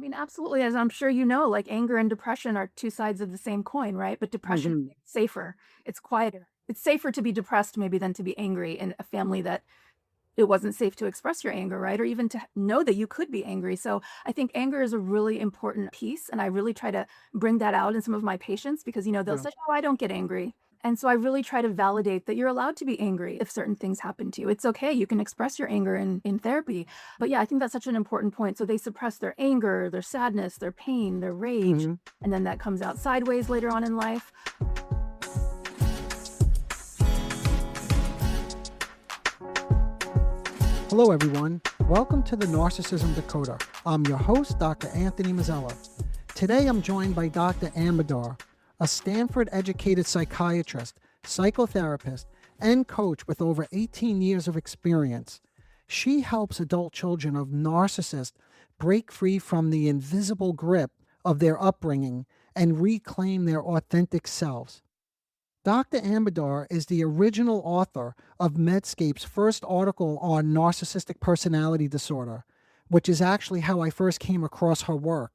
I mean, absolutely. As I'm sure you know, like anger and depression are two sides of the same coin, right? But depression Mhm. is safer. It's quieter. It's safer to be depressed maybe than to be angry in a family that it wasn't safe to express your anger, right? Or even to know that you could be angry. So I think anger is a really important piece. And I really try to bring that out in some of my patients because, they'll Yeah. say, oh, I don't get angry. And so I really try to validate that you're allowed to be angry if certain things happen to you. It's okay. You can express your anger in therapy. But yeah, I think that's such an important point. So they suppress their anger, their sadness, their pain, their rage. Mhm. And then that comes out sideways later on in life. Hello, everyone. Welcome to the Narcissism Decoder. I'm your host, Dr. Anthony Mazzella. Today, I'm joined by Dr. Ambardar, a Stanford-educated psychiatrist, psychotherapist, and coach with over 18 years of experience. She helps adult children of narcissists break free from the invisible grip of their upbringing and reclaim their authentic selves. Dr. Ambardar is the original author of Medscape's first article on narcissistic personality disorder, which is actually how I first came across her work.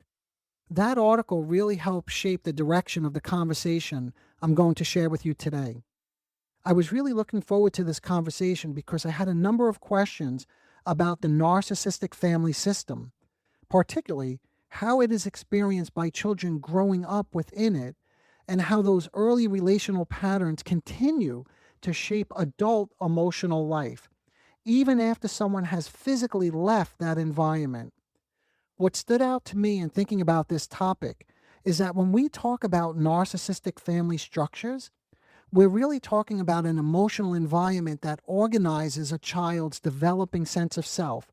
That article really helped shape the direction of the conversation I'm going to share with you today. I was really looking forward to this conversation because I had a number of questions about the narcissistic family system, particularly how it is experienced by children growing up within it, and how those early relational patterns continue to shape adult emotional life, even after someone has physically left that environment. What stood out to me in thinking about this topic is that when we talk about narcissistic family structures, we're really talking about an emotional environment that organizes a child's developing sense of self,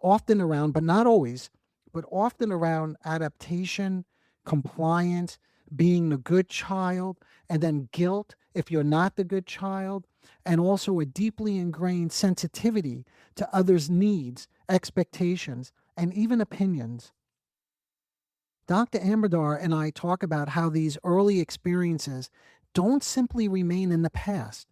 often around, but not always, but often around adaptation, compliance, being the good child, and then guilt if you're not the good child, and also a deeply ingrained sensitivity to others' needs, expectations, and even opinions. Dr. Ambardar and I talk about how these early experiences don't simply remain in the past.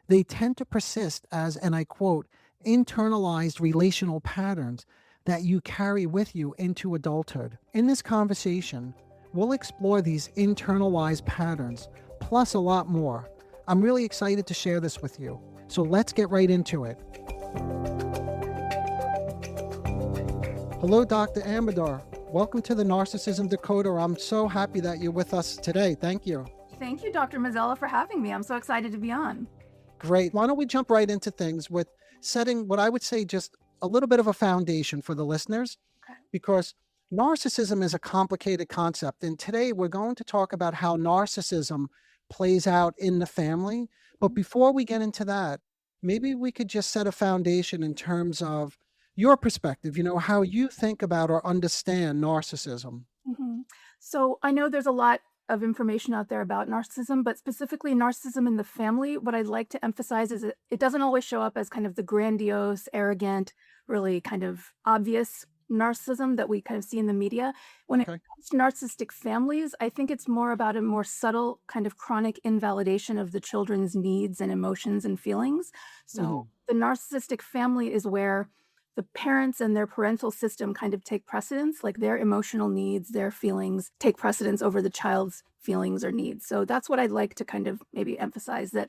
They tend to persist as, and I quote, internalized relational patterns that you carry with you into adulthood. In this conversation, we'll explore these internalized patterns, plus a lot more. I'm really excited to share this with you. So let's get right into it. Hello, Dr. Amador. Welcome to the Narcissism Decoder. I'm so happy that you're with us today. Thank you. Thank you, Dr. Mazzella, for having me. I'm so excited to be on. Great. Why don't we jump right into things with setting what I would say just a little bit of a foundation for the listeners, Okay. because narcissism is a complicated concept. And today we're going to talk about how narcissism plays out in the family. But before we get into that, maybe we could just set a foundation in terms of your perspective, how you think about or understand narcissism. Mhm. So I know there's a lot of information out there about narcissism, but specifically narcissism in the family, what I'd like to emphasize is it doesn't always show up as kind of the grandiose, arrogant, really kind of obvious narcissism that we kind of see in the media. When it Okay. comes to narcissistic families, I think it's more about a more subtle kind of chronic invalidation of the children's needs and emotions and feelings. So Hmm. the narcissistic family is where the parents and their parental system kind of take precedence, like their emotional needs, their feelings take precedence over the child's feelings or needs. So that's what I'd like to kind of maybe emphasize that,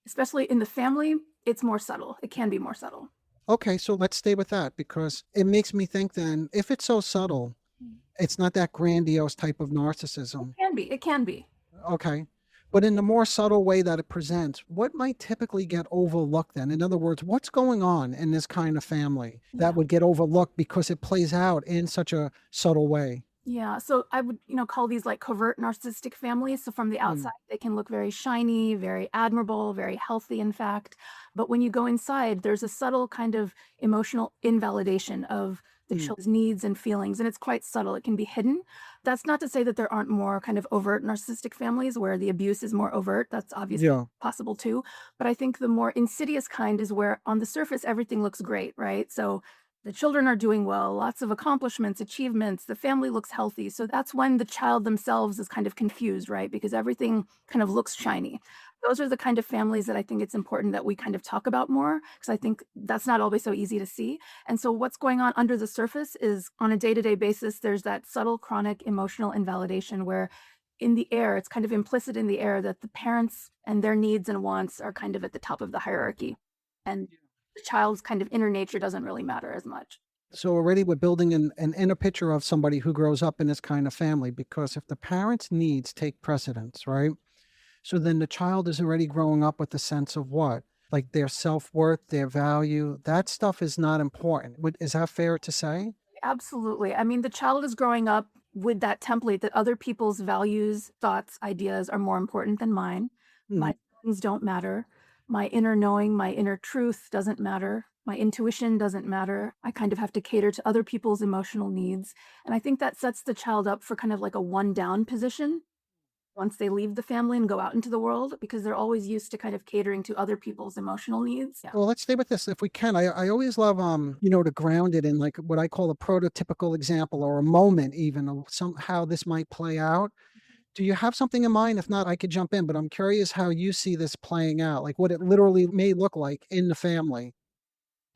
especially in the family, it's more subtle. It can be more subtle. Okay, so let's stay with that because it makes me think then if it's so subtle, Mm. it's not that grandiose type of It narcissism. can be. It can be. Okay. But in the more subtle way that it presents, what might typically get overlooked then? In other words, what's going on in this kind of family that Yeah. would get overlooked because it plays out in such a subtle way? Yeah, so I would, call these like covert narcissistic families. So from the outside, Mm, they can look very shiny, very admirable, very healthy, in fact. But when you go inside, there's a subtle kind of emotional invalidation of the mm, child's needs and feelings, and it's quite subtle. It can be hidden. That's not to say that there aren't more kind of overt narcissistic families where the abuse is more overt. That's obviously yeah. possible too. But I think the more insidious kind is where on the surface, everything looks great, right? So the children are doing well, lots of accomplishments, achievements, the family looks healthy. So that's when the child themselves is kind of confused, right? Because everything kind of looks shiny. those are the kind of families that I think it's important that we kind of talk about more, because I think that's not always so easy to see. And so what's going on under the surface is on a day-to-day basis, there's that subtle chronic emotional invalidation where in the air, it's kind of implicit in the air that the parents and their needs and wants are kind of at the top of the hierarchy. And the child's kind of inner nature doesn't really matter as much. So already we're building an inner picture of somebody who grows up in this kind of family, because if the parents' needs take precedence, right? So then the child is already growing up with a sense of what? Like their self-worth, their value, that stuff is not important. Is that fair to say? Absolutely. I mean, the child is growing up with that template that other people's values, thoughts, ideas are more important than mine. Mhm. My feelings don't matter. My inner knowing, my inner truth doesn't matter. My intuition doesn't matter. I kind of have to cater to other people's emotional needs. And I think that sets the child up for kind of like a one down position once they leave the family and go out into the world, because they're always used to kind of catering to other people's emotional needs. Yeah. Well, let's stay with this if we can. I always love to ground it in like what I call a prototypical example or a moment even of how this might play out. Do you have something in mind? If not, I could jump in, but I'm curious how you see this playing out, like what it literally may look like in the family.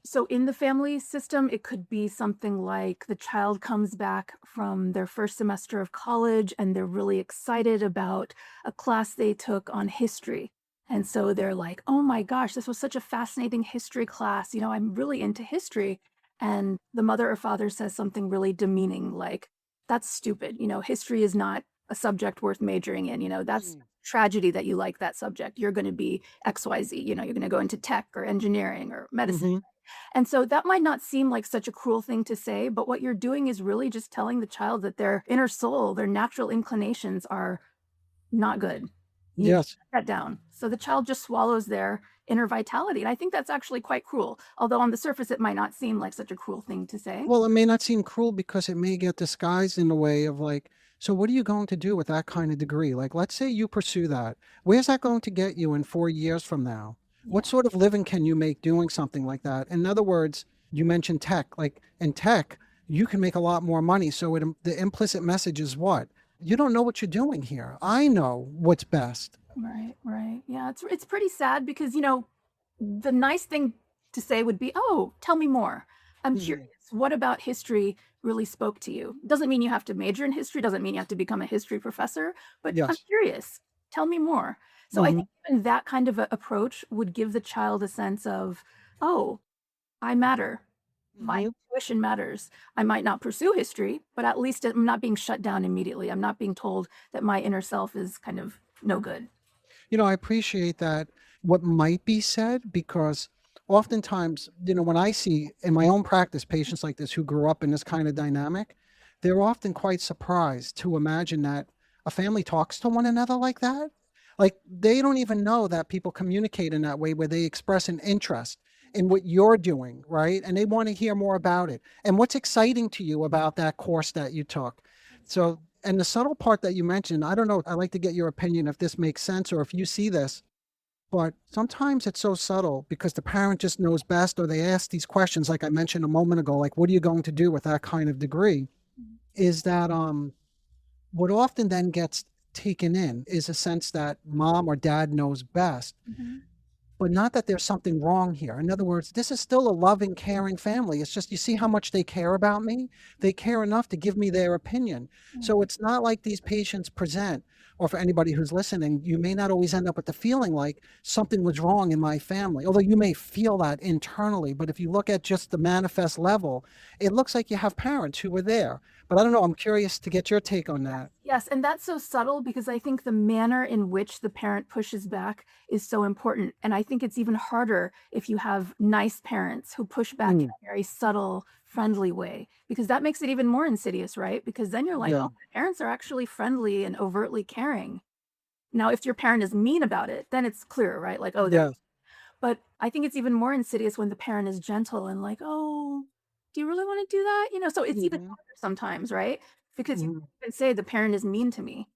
So in the family system, it could be something like the child comes back from their first semester of college and they're really excited about a class they took on history. And so they're like, oh my gosh, this was such a fascinating history class. You know, I'm really into history. And the mother or father says something really demeaning, like, that's stupid. You know, history is not a subject worth majoring in. You know, that's Mm. tragedy that you like that subject. You're going to be XYZ. You know, you're going to go into tech or engineering or medicine. Mhm. And so that might not seem like such a cruel thing to say, but what you're doing is really just telling the child that their inner soul, their natural inclinations are not good. You need to Yes. shut that down. So the child just swallows their inner vitality. And I think that's actually quite cruel. Although on the surface, it might not seem like such a cruel thing to say. Well, it may not seem cruel because it may get disguised in a way of like, so what are you going to do with that kind of degree? Like, let's say you pursue that. Where's that going to get you in 4 years from now? Yeah. What sort of living can you make doing something like that? In other words, you mentioned tech. Like in tech, you can make a lot more money. So the implicit message is what? You don't know what you're doing here. I know what's best. Right, right. Yeah, it's pretty sad because, you know, the nice thing to say would be, "Oh, tell me more. I'm curious. Mhm. What about history really spoke to you?" Doesn't mean you have to major in history, doesn't mean you have to become a history professor, but I'm Yes. curious. Tell me more. So I Hmm. think even that kind of a approach would give the child a sense of, "Oh, I matter. My Hmm. intuition matters. I might not pursue history, but at least I'm not being shut down immediately. I'm not being told that my inner self is kind of no good." I appreciate that what might be said because oftentimes, when I see in my own practice patients like this who grew up in this kind of dynamic, they're often quite surprised to imagine that a family talks to one another like that. Like they don't even know that people communicate in that way where they express an interest in what you're doing, right? And they want to hear more about it. And what's exciting to you about that course that you took. So, and the subtle part that you mentioned, I don't know, I'd like to get your opinion if this makes sense or if you see this, but sometimes it's so subtle because the parent just knows best or they ask these questions, like I mentioned a moment ago, like, what are you going to do with that kind of degree? Is that what often then gets taken in is a sense that mom or dad knows best, Mhm. but not that there's something wrong here. In other words, this is still a loving, caring family. It's just you see how much they care about me. They care enough to give me their opinion. Yeah. So it's not like these patients present, or for anybody who's listening, you may not always end up with the feeling like something was wrong in my family, although you may feel that internally. But if you look at just the manifest level, it looks like you have parents who were there. But I don't know, I'm curious to get your take on that. Yes, and that's so subtle because I think the manner in which the parent pushes back is so important. And I think it's even harder if you have nice parents who push back in Mm, a very subtle, friendly way, because that makes it even more insidious, right? Because then you're like, oh, yeah, my parents are actually friendly and overtly caring. Now, if your parent is mean about it, then it's clear, right? Like, oh, they're, yeah. but I think it's even more insidious when the parent is gentle and like, oh, do you really want to do that? You know, so it's even Mhm, harder sometimes, right? Because you mhm. can't even say the parent is mean to me.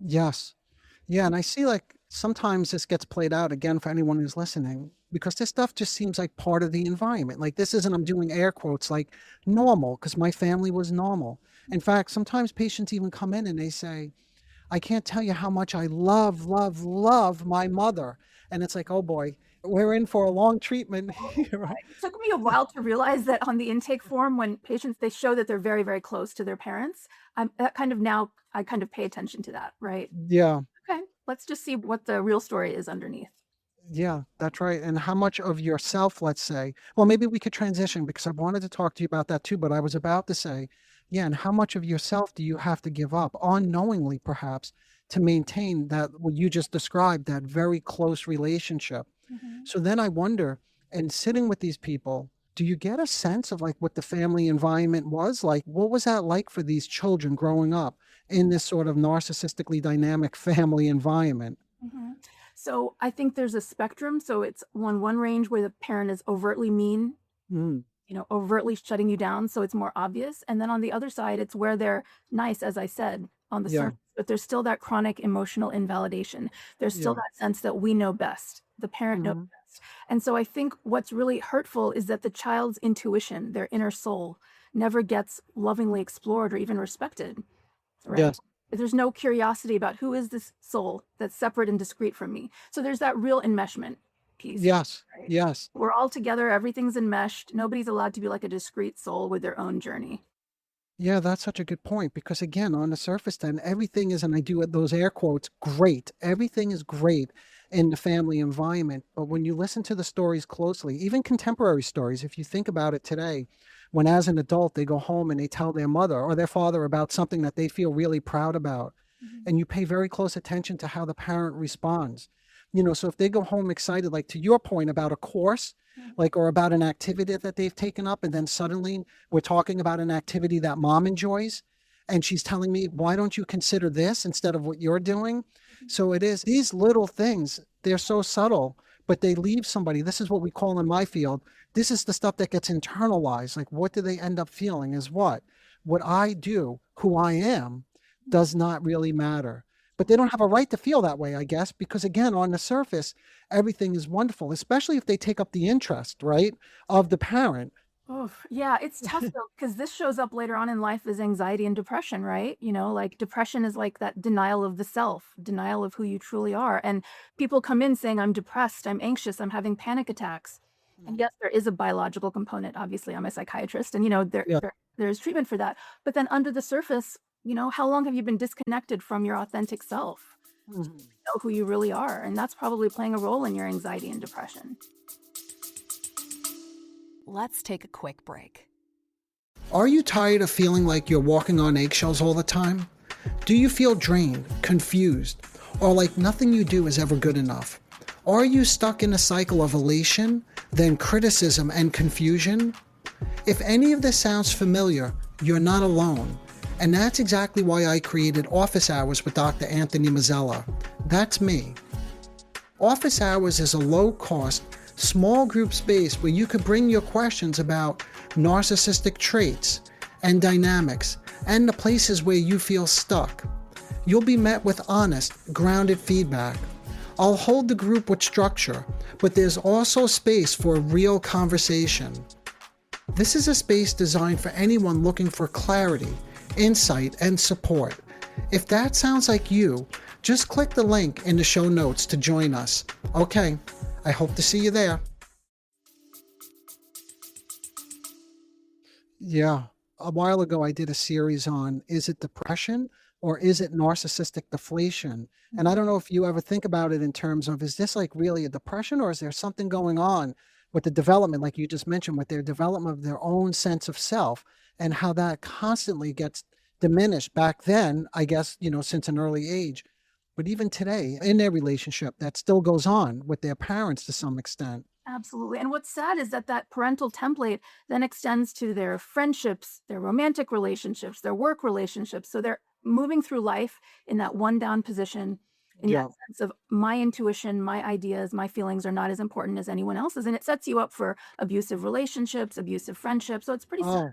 Yes. Yeah, and I see like sometimes this gets played out again for anyone who's listening because this stuff just seems like part of the environment. Like this isn't, I'm doing air quotes, like normal because my family was normal. In fact, sometimes patients even come in and they say, I can't tell you how much I love, love, love my mother. And it's like, oh boy, we're in for a long treatment here, right? It took me a while to realize that on the intake form, when patients, they show that they're very, very close to their parents. That kind of now, I kind of pay attention to that, right? Yeah. Okay, let's just see what the real story is underneath. Yeah, that's right. And how much of yourself, let's say, well, maybe we could transition because I wanted to talk to you about that too, but I was about to say, yeah, and how much of yourself do you have to give up unknowingly, perhaps, to maintain that what you just described, that very close relationship? Mhm. So then I wonder, and sitting with these people, do you get a sense of like what the family environment was like? What was that like for these children growing up in this sort of narcissistically dynamic family environment? Mhm. So I think there's a spectrum. So it's one range where the parent is overtly mean, Mm, overtly shutting you down, so it's more obvious. And then on the other side, it's where they're nice, as I said, on the yeah, surface, but there's still that chronic emotional invalidation. There's still yeah. that sense that we know best, the parent knows Mhm. best. And so I think what's really hurtful is that the child's intuition, their inner soul, never gets lovingly explored or even respected, right? Yes. There's no curiosity about who is this soul that's separate and discrete from me. So there's that real enmeshment piece, Yes. right? Yes. We're all together, everything's enmeshed. Nobody's allowed to be like a discrete soul with their own journey. Yeah, that's such a good point because again, on the surface then everything is, and I do those air quotes, great. Everything is great in the family environment. But when you listen to the stories closely, even contemporary stories, if you think about it today, when as an adult they go home and they tell their mother or their father about something that they feel really proud about, Mhm. and you pay very close attention to how the parent responds. So if they go home excited, like to your point about a course, Mhm. like or about an activity that they've taken up, and then suddenly we're talking about an activity that mom enjoys, and she's telling me, why don't you consider this instead of what you're doing? So it is these little things, they're so subtle, but they leave somebody. This is what we call in my field. This is the stuff that gets internalized. Like, what do they end up feeling is what I do, who I am, does not really matter. But they don't have a right to feel that way, I guess, because again, on the surface, everything is wonderful, especially if they take up the interest, right, of the parent. Oof. Yeah, it's tough though, because this shows up later on in life as anxiety and depression, right? Like depression is like that denial of the self, denial of who you truly are. And people come in saying, I'm depressed, I'm anxious, I'm having panic attacks. And yes, there is a biological component. Obviously, I'm a psychiatrist, and Yeah. there's treatment for that. But then under the surface, how long have you been disconnected from your authentic self? Mhm. Know who you really are. And that's probably playing a role in your anxiety and depression. Let's take a quick break. Are you tired of feeling like you're walking on eggshells all the time? Do you feel drained, confused, or like nothing you do is ever good enough? Are you stuck in a cycle of elation, then criticism and confusion? If any of this sounds familiar, you're not alone. And that's exactly why I created Office Hours with Dr. Anthony Mazzella. That's me. Office Hours is a low-cost, small group space where you could bring your questions about narcissistic traits and dynamics and the places where you feel stuck. You'll be met with honest, grounded feedback. I'll hold the group with structure, but there's also space for a real conversation. This is a space designed for anyone looking for clarity, insight, and support. If that sounds like you, just click the link in the show notes to join us. Okay, I hope to see you there. Yeah, a while ago I did a series on is it depression or is it narcissistic deflation? And I don't know if you ever think about it in terms of is this like really a depression or is there something going on with the development, like you just mentioned, with their development of their own sense of self and how that constantly gets diminished back then, I guess, since an early age. But even today, in their relationship, that still goes on with their parents to some extent. Absolutely. And what's sad is that that parental template then extends to their friendships, their romantic relationships, their work relationships. So they're moving through life in that one down position, in that Yeah. sense of my intuition, my ideas, my feelings are not as important as anyone else's. And it sets you up for abusive relationships, abusive friendships. So it's pretty sad. Oh,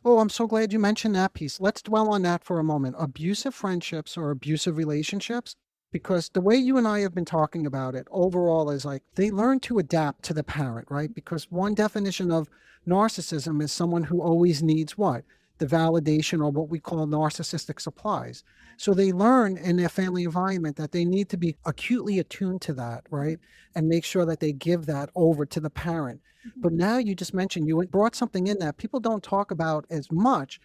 oh, I'm so glad you mentioned that piece. Let's dwell on that for a moment. Abusive friendships or abusive relationships, because the way you and I have been talking about it overall is like they learn to adapt to the parent, right? Because one definition of narcissism is someone who always needs what? the validation, or what we call narcissistic supplies. So they learn in their family environment that they need to be acutely attuned to that, right? And make sure that they give that over to the parent. But now you just mentioned you brought something in that people don't talk about as much.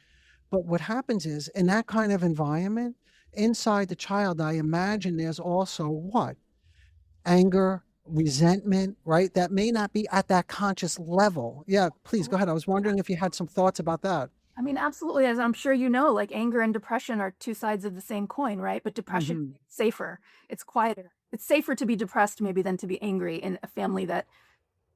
But what happens is in that kind of environment, inside the child, I imagine there's also what? Anger, resentment, right? That may not be at that conscious level. Yeah, please go ahead. I was wondering if you had some thoughts about that. I mean, absolutely. As I'm sure you know, like anger and depression are two sides of the same coin, right? But depression Hmm. is safer. It's quieter. It's safer to be depressed maybe than to be angry in a family that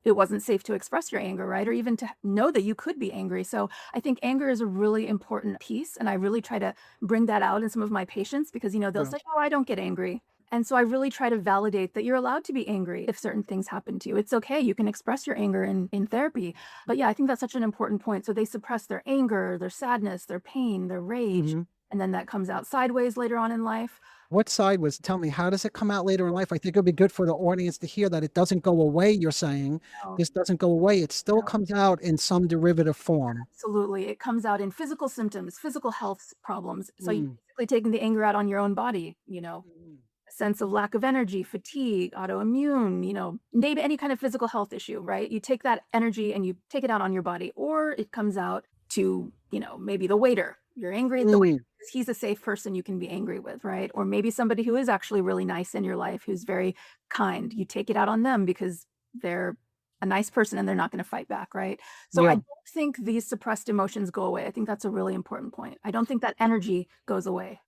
it wasn't safe to express your anger, right? Or even to know that you could be angry. So I think anger is a really important piece. And I really try to bring that out in some of my patients because, they'll Yeah. say, oh, I don't get angry. And so I really try to validate that you're allowed to be angry if certain things happen to you. It's okay. You can express your anger in therapy. But yeah, I think that's such an important point. So they suppress their anger, their sadness, their pain, their rage. Hmm. And then that comes out sideways later on in life. What side was, tell me, how does it come out later in life? I think it would be good for the audience to hear that it doesn't go away, you're saying. Oh, This doesn't go away. It still no. comes out in some derivative form. Absolutely. It comes out in physical symptoms, physical health problems. So you're Mm. basically taking the anger out on your own body, Mm. a sense of lack of energy, fatigue, autoimmune, maybe any kind of physical health issue, right? You take that energy and you take it out on your body, or it comes out to, maybe the waiter. You're angry at the waiter Mm. because he's a safe person you can be angry with, right? Or maybe somebody who is actually really nice in your life, who's very kind. You take it out on them because they're a nice person and they're not going to fight back, right? So I Yeah. don't think these suppressed emotions go away. I think that's a really important point. I don't think that energy goes away.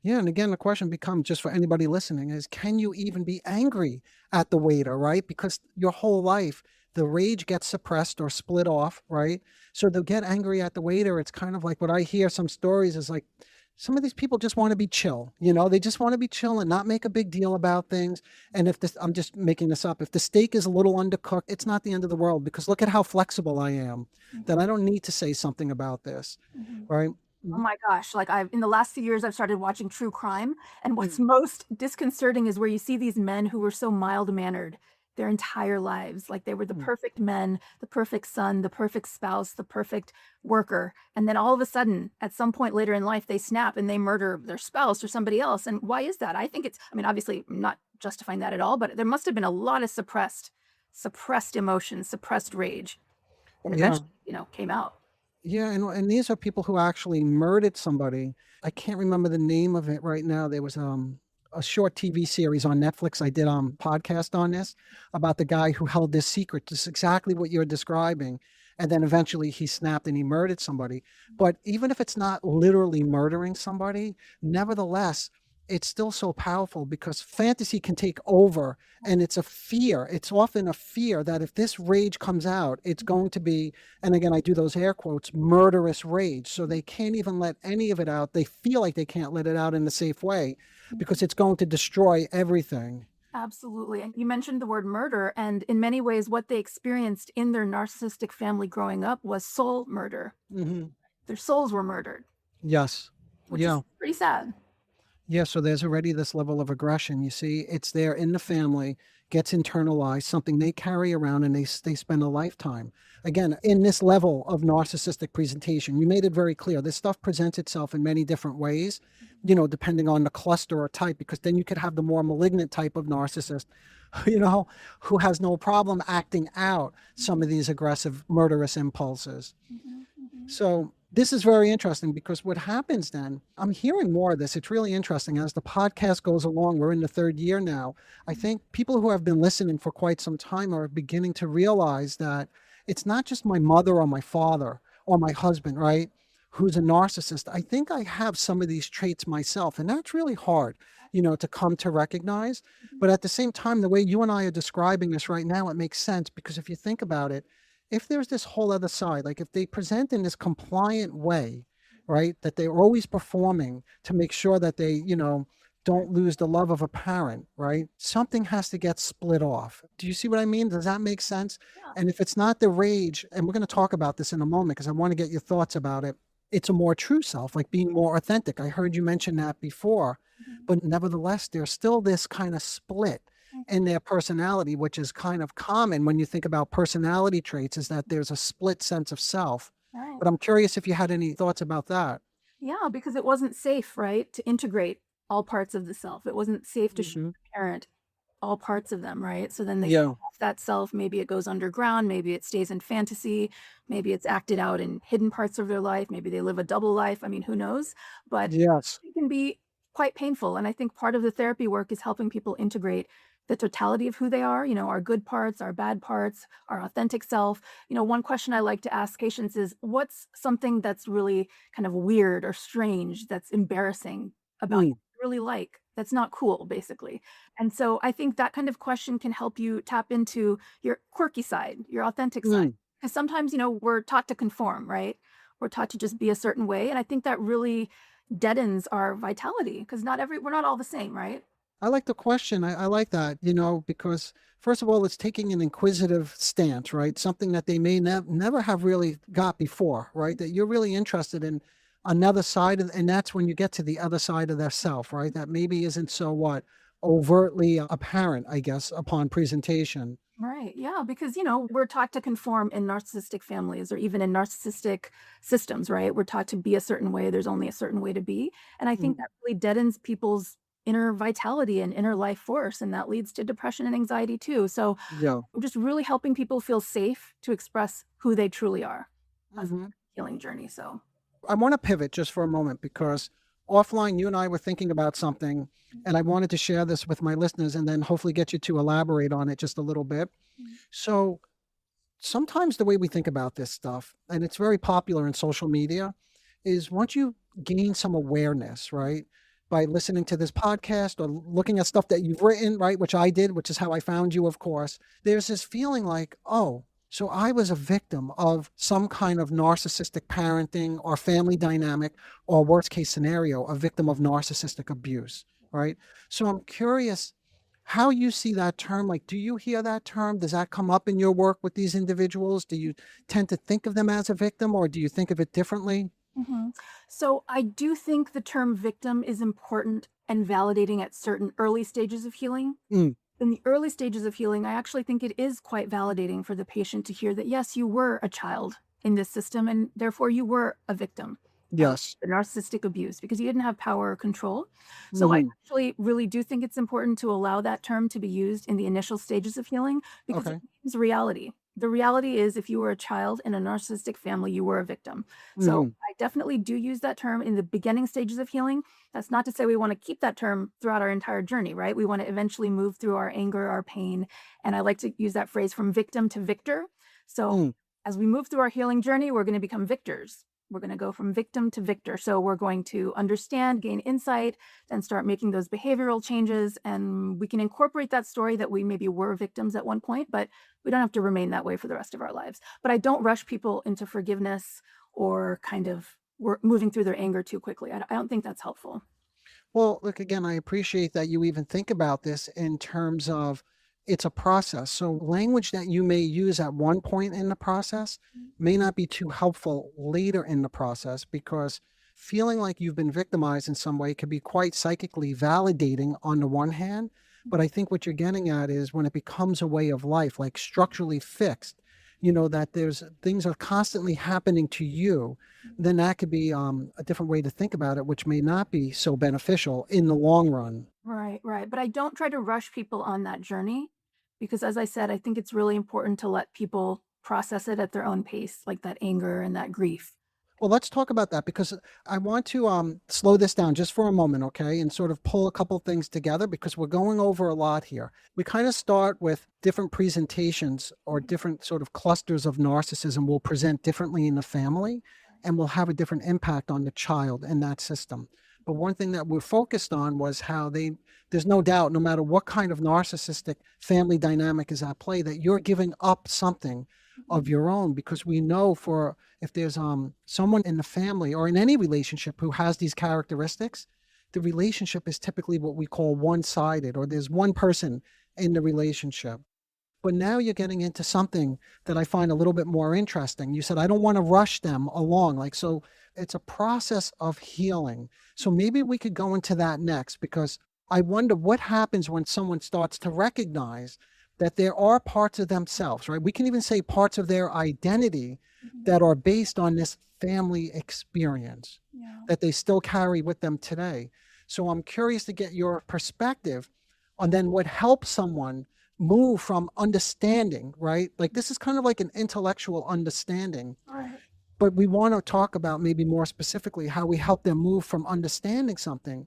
Yeah, and again, the question becomes, just for anybody listening, is can you even be angry at the waiter, right? Because your whole life, the rage gets suppressed or split off, right? So to get angry at the waiter, it's kind of like what I hear some stories is like some of these people just want to be chill, they just want to be chill and not make a big deal about things. And if this, I'm just making this up, if the steak is a little undercooked, it's not the end of the world because look at how flexible I am, that I don't need to say something about this, Mhm. right? Oh my gosh, like I've in the last few years I've started watching true crime, and what's Mm. most disconcerting is where you see these men who were so mild-mannered their entire lives. Like they were the Mm. perfect men, the perfect son, the perfect spouse, the perfect worker. And then all of a sudden, at some point later in life, they snap and they murder their spouse or somebody else. And why is that? I think I mean, obviously, I'm not justifying that at all, but there must have been a lot of suppressed emotions, suppressed rage that Yeah. eventually, came out. Yeah, and these are people who actually murdered somebody. I can't remember the name of it right now. There was a short TV series on Netflix. I did podcast on this about the guy who held this secret, just exactly what you're describing. And then eventually he snapped and he murdered somebody. But even if it's not literally murdering somebody, nevertheless, it's still so powerful because fantasy can take over and it's a fear. It's often a fear that if this rage comes out, it's going to be, and again, I do those air quotes, murderous rage. So they can't even let any of it out. They feel like they can't let it out in a safe way because it's going to destroy everything. Absolutely. And you mentioned the word murder, and in many ways, what they experienced in their narcissistic family growing up was soul murder. Hmm. Their souls were murdered, Yes. which is Yeah. pretty sad. Yeah, so there's already this level of aggression. You see, it's there in the family, gets internalized, something they carry around and they spend a lifetime. Again, in this level of narcissistic presentation, you made it very clear. This stuff presents itself in many different ways, depending on the cluster or type, because then you could have the more malignant type of narcissist, you know, who has no problem acting out some of these aggressive, murderous impulses. Mhm, mhm. So this is very interesting because what happens then, I'm hearing more of this. It's really interesting as the podcast goes along. We're in the third year now. I think people who have been listening for quite some time are beginning to realize that it's not just my mother or my father or my husband, right, who's a narcissist. I think I have some of these traits myself, and that's really hard, to come to recognize. But at the same time, the way you and I are describing this right now, it makes sense because if you think about it, if there's this whole other side, like if they present in this compliant way, right, that they're always performing to make sure that they, don't lose the love of a parent, right? Something has to get split off. Do you see what I mean? Does that make sense? Yeah. And if it's not the rage, and we're going to talk about this in a moment because I want to get your thoughts about it, it's a more true self, like being more authentic. I heard you mention that before, Mhm, but nevertheless, there's still this kind of split in mhm. their personality, which is kind of common when you think about personality traits, is that there's a split sense of self. Right. But I'm curious if you had any thoughts about that. Yeah, because it wasn't safe, right, to integrate all parts of the self. It wasn't safe to show Hmm. the parent all parts of them, right? So then they Yeah. kill off that self. Maybe it goes underground. Maybe it stays in fantasy. Maybe it's acted out in hidden parts of their life. Maybe they live a double life. I mean, who knows? But Yes. it can be quite painful. And I think part of the therapy work is helping people integrate the totality of who they are, our good parts, our bad parts, our authentic self. One question I like to ask patients is, what's something that's really kind of weird or strange, that's embarrassing about Mm, you, really like, that's not cool, basically. And so I think that kind of question can help you tap into your quirky side, your authentic side. mm. Because sometimes, we're taught to conform, right? We're taught to just be a certain way. And I think that really deadens our vitality because we're not all the same, right? I like the question. I like that, because first of all, it's taking an inquisitive stance, right? Something that they may never have really got before, right? That you're really interested in another side of, and that's when you get to the other side of their self, right? That maybe isn't so overtly apparent, I guess, upon presentation. Right. Yeah. Because, we're taught to conform in narcissistic families or even in narcissistic systems, right? We're taught to be a certain way. There's only a certain way to be. And I think Mm, that really deadens people's inner vitality and inner life force. And that leads to depression and anxiety too. So yeah. we're just really helping people feel safe to express who they truly are as a Hmm. healing journey. So, I want to pivot just for a moment because offline, you and I were thinking about something, and I wanted to share this with my listeners and then hopefully get you to elaborate on it just a little bit. So, sometimes the way we think about this stuff, and it's very popular in social media, is once you gain some awareness, right, by listening to this podcast or looking at stuff that you've written, right, which I did, which is how I found you, of course, there's this feeling like, oh, so I was a victim of some kind of narcissistic parenting or family dynamic, or worst case scenario, a victim of narcissistic abuse, right? So I'm curious how you see that term. Like, do you hear that term? Does that come up in your work with these individuals? Do you tend to think of them as a victim, or do you think of it differently? mhm. So I do think the term victim is important and validating at certain early stages of healing. Mm, In the early stages of healing, I actually think it is quite validating for the patient to hear that, yes, you were a child in this system and therefore you were a victim of yes. the narcissistic abuse because you didn't have power or control. So I Hmm. actually really do think it's important to allow that term to be used in the initial stages of healing because it Okay. means reality. The reality is, if you were a child in a narcissistic family, you were a victim. So Hmm. I definitely do use that term in the beginning stages of healing. That's not to say we want to keep that term throughout our entire journey, right? We want to eventually move through our anger, our pain. And I like to use that phrase from victim to victor. So Mm, as we move through our healing journey, we're going to become victors. We're going to go from victim to victor. So we're going to understand, gain insight, then start making those behavioral changes. And we can incorporate that story that we maybe were victims at one point, but we don't have to remain that way for the rest of our lives. But I don't rush people into forgiveness or kind of we're moving through their anger too quickly. I don't think that's helpful. well, look, again, I appreciate that you even think about this in terms of it's a process. So, language that you may use at one point in the process may not be too helpful later in the process because feeling like you've been victimized in some way can be quite psychically validating on the one hand. But I think what you're getting at is when it becomes a way of life, like structurally fixed, that there's things are constantly happening to you, then that could be a different way to think about it, which may not be so beneficial in the long run. Right, right. But I don't try to rush people on that journey because, as I said, I think it's really important to let people process it at their own pace, like that anger and that grief. Well, let's talk about that because I want to slow this down just for a moment, okay, and sort of pull a couple things together because we're going over a lot here. We kind of start with different presentations or different sort of clusters of narcissism will present differently in the family and will have a different impact on the child in that system. But one thing that we're focused on was how there's no doubt, no matter what kind of narcissistic family dynamic is at play, that you're giving up something of your own because we know for if there's someone in the family or in any relationship who has these characteristics, the relationship is typically what we call one-sided, or there's one person in the relationship. But now you're getting into something that I find a little bit more interesting. You said I don't want to rush them along, like, so it's a process of healing. So maybe we could go into that next because I wonder what happens when someone starts to recognize that there are parts of themselves, right? We can even say parts of their identity that are based on this family experience that they still carry with them today. So I'm curious to get your perspective on then what helps someone move from understanding, right? Like this is kind of like an intellectual understanding, but we want to talk about maybe more specifically how we help them move from understanding something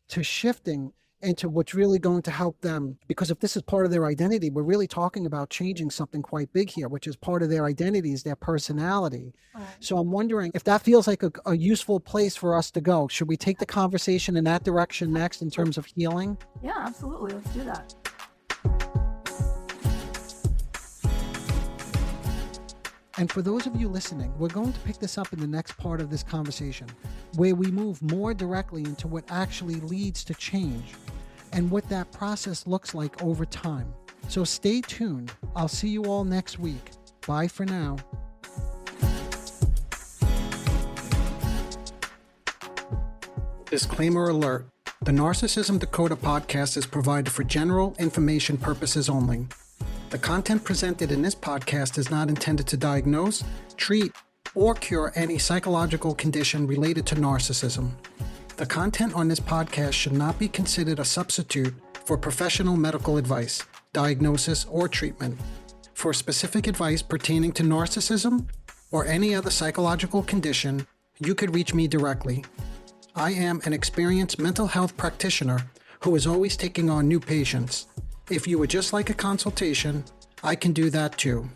to shifting into what's really going to help them. Because if this is part of their identity, we're really talking about changing something quite big here, which is part of their identity is their personality. So I'm wondering if that feels like a useful place for us to go. Should we take the conversation in that direction next in terms of healing? Yeah, absolutely. Let's do that. And for those of you listening, we're going to pick this up in the next part of this conversation, where we move more directly into what actually leads to change and what that process looks like over time. So stay tuned. I'll see you all next week. Bye for now. Disclaimer alert. The Narcissism Decoder podcast is provided for general information purposes only. The content presented in this podcast is not intended to diagnose, treat, or cure any psychological condition related to narcissism. The content on this podcast should not be considered a substitute for professional medical advice, diagnosis, or treatment. For specific advice pertaining to narcissism or any other psychological condition, you could reach me directly. I am an experienced mental health practitioner who is always taking on new patients. If you would just like a consultation, I can do that too.